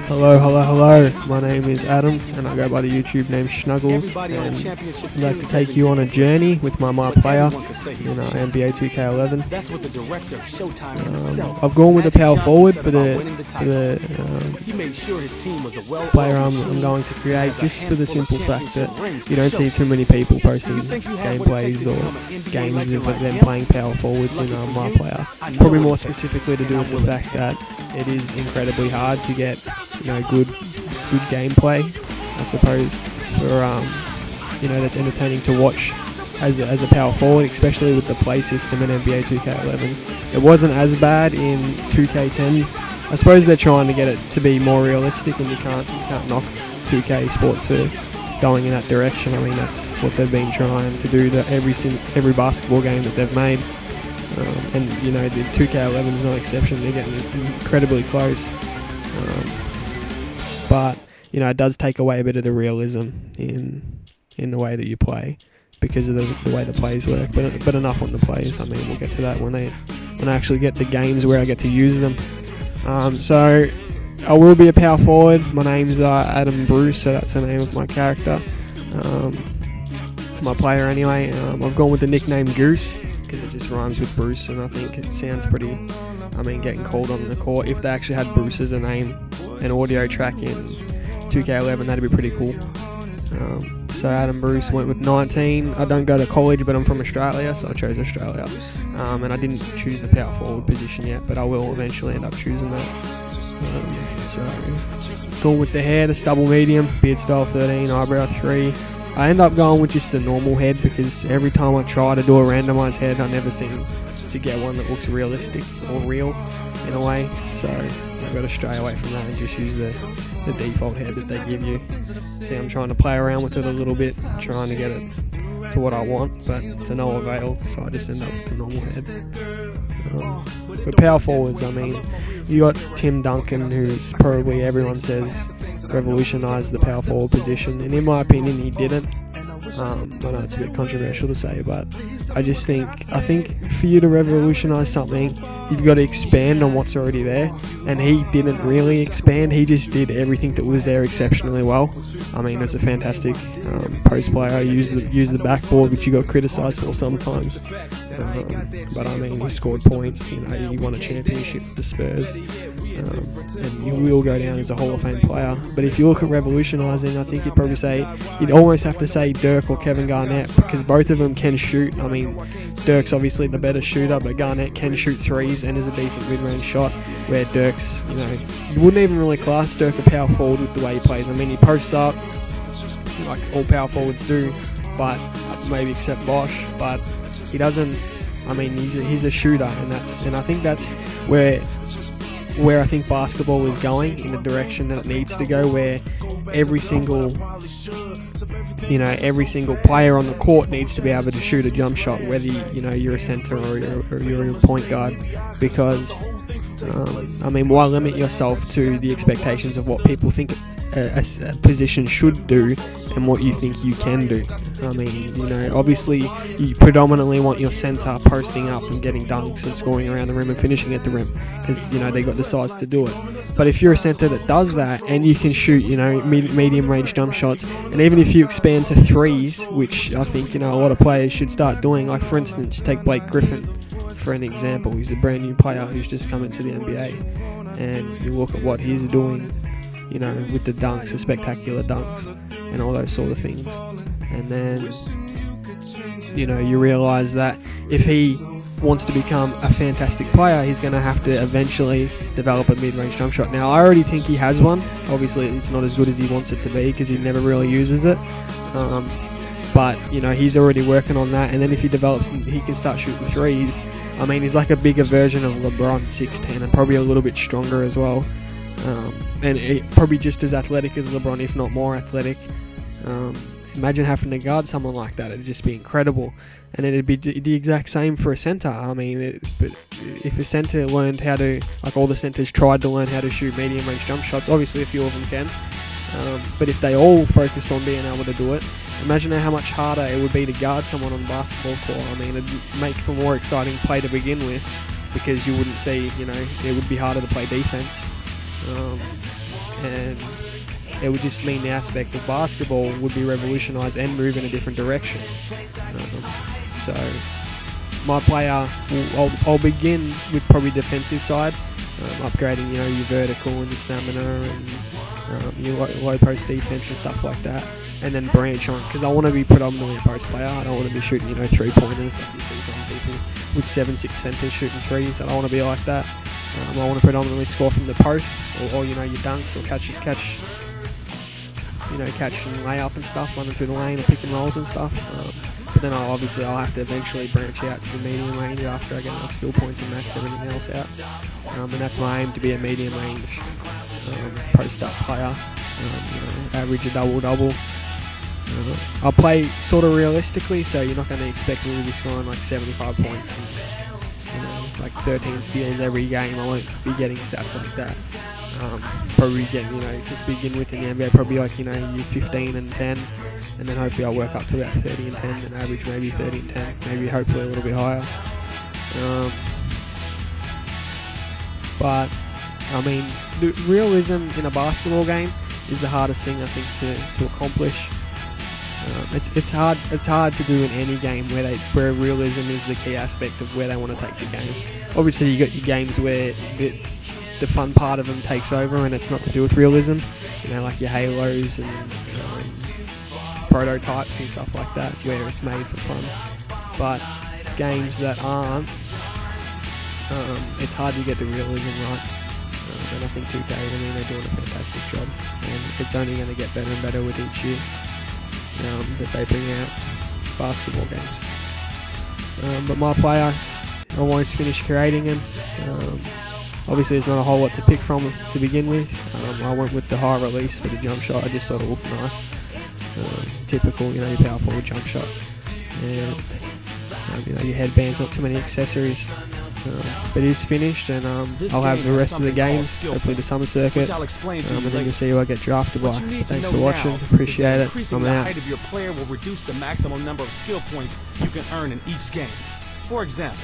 Hello, hello, hello. My name is Adam, and I go by the YouTube name Snuggles. And I'd like to take you on a journey with my player in NBA 2K11. I've gone with a power forward for the player I'm going to create, just for the simple fact that you don't see too many people posting gameplays or games of them playing power forwards in my player. Probably more specifically to do with the fact that it is incredibly hard to get good gameplay, I suppose, for that's entertaining to watch as a power forward, especially with the play system in NBA 2K11. It wasn't as bad in 2K10. I suppose they're trying to get it to be more realistic, and you can't knock 2K Sports for going in that direction. I mean, that's what they've been trying to do to every basketball game that they've made. And the 2K11 is no exception. They're getting incredibly close. But it does take away a bit of the realism in the way that you play because of the way the plays work. But enough on the plays. I mean, we'll get to that when I actually get to games where I get to use them. So I will be a power forward. My name's Adam Bruce, so that's the name of my character. My player anyway. I've gone with the nickname Goose because it just rhymes with Bruce, and I think it sounds pretty, getting called on the court. If they actually had Bruce as a name, an audio track in 2K11, that'd be pretty cool. So Adam Bruce went with 19. I don't go to college, but I'm from Australia, so I chose Australia. And I didn't choose the power forward position yet, but I will eventually end up choosing that. So going with the hair, the stubble medium, beard style 13, eyebrow 3. I end up going with just a normal head because every time I try to do a randomized head, I never seem to get one that looks realistic or real in a way. So I've got to stray away from that and just use the default head that they give you. See, I'm trying to play around with it a little bit, trying to get it to what I want, but to no avail, so I just end up with the normal head. But power forwards, you got Tim Duncan, who's probably, everyone says, revolutionised the power forward position, and in my opinion he didn't. I know it's a bit controversial to say, but I think for you to revolutionise something, you've got to expand on what's already there, and he didn't really expand. He just did everything that was there exceptionally well. As a fantastic post player, he used the backboard, which you got criticised for sometimes. But he scored points. He won a championship with the Spurs, and he will go down as a Hall of Fame player. But if you look at revolutionising, I think you'd almost have to say Dirk or Kevin Garnett, because both of them can shoot. Dirk's obviously the better shooter, but Garnett can shoot threes and is a decent mid-range shot, where Dirk's, you wouldn't even really class Dirk a power forward with the way he plays. He posts up like all power forwards do, but maybe except Bosch, but he doesn't. He's a shooter, and I think that's where I think basketball is going, in the direction that it needs to go, where every single player on the court needs to be able to shoot a jump shot, whether you're a center or you're a point guard, because why limit yourself to the expectations of what people think a position should do and what you think you can do? Obviously you predominantly want your center posting up and getting dunks and scoring around the rim and finishing at the rim, because they got the size to do it. But if you're a center that does that and you can shoot medium range jump shots, and even if you expand to threes, which I think a lot of players should start doing, like for instance take Blake Griffin for an example. He's a brand new player who's just come into the NBA, and you look at what he's doing with the dunks, the spectacular dunks and all those sort of things. And then, you realise that if he wants to become a fantastic player, he's going to have to eventually develop a mid-range jump shot. Now, I already think he has one. Obviously, it's not as good as he wants it to be because he never really uses it. But, he's already working on that. And then if he develops, he can start shooting threes. He's like a bigger version of LeBron, 6'10", and probably a little bit stronger as well. And probably just as athletic as LeBron, if not more athletic. Imagine having to guard someone like that. It'd just be incredible. And it'd be the exact same for a center. But if a center learned how to, like all the centers tried to learn how to shoot medium range jump shots, obviously a few of them can. But if they all focused on being able to do it, imagine how much harder it would be to guard someone on the basketball court. It'd make for a more exciting play to begin with. because you wouldn't see, it would be harder to play defense, and it would just mean the aspect of basketball would be revolutionised and move in a different direction. So my player, I'll begin with probably defensive side, upgrading your vertical and your stamina and your low post defense and stuff like that, and then branch on, because I want to be predominantly a post player. I don't want to be shooting 3-pointers like you see some people with 7'6" centers shooting threes. I don't want to be like that. I want to predominantly score from the post, or your dunks, or catch and lay up and stuff, running through the lane, or pick and rolls and stuff. But then I'll have to eventually branch out to the medium range after I get enough skill points and max everything else out. And that's my aim, to be a medium range post-up player. Average a double-double. I'll play sort of realistically, so you're not going to expect me to be scoring like 75 points and like 13 steals every game. I won't be getting stats like that. Probably get, just begin with in the NBA, probably like, you 15 and 10, and then hopefully I'll work up to about 30 and 10 and average maybe 30 and 10, maybe hopefully a little bit higher. But I mean, realism in a basketball game is the hardest thing, I think, to accomplish. It's hard to do in any game where realism is the key aspect of where they want to take the game. Obviously, you got your games where the fun part of them takes over, and it's not to do with realism. Like your Halos and prototypes and stuff like that, where it's made for fun. But games that aren't, it's hard to get the realism right. And I think 2K, they're doing a fantastic job, and it's only going to get better and better with each year that they bring out basketball games. But my player, I almost finished creating him. Obviously, there's not a whole lot to pick from to begin with. I went with the high release for the jump shot. I just thought it looked nice. Typical, your power forward jump shot. And your headband's not too many accessories. But it is finished, and I'll have the rest of the games, hopefully the summer circuit, and then you'll see who I get drafted by. Thanks for watching, appreciate it, I'm out. The height of your player will reduce the maximum number of skill points you can earn in each game. For example,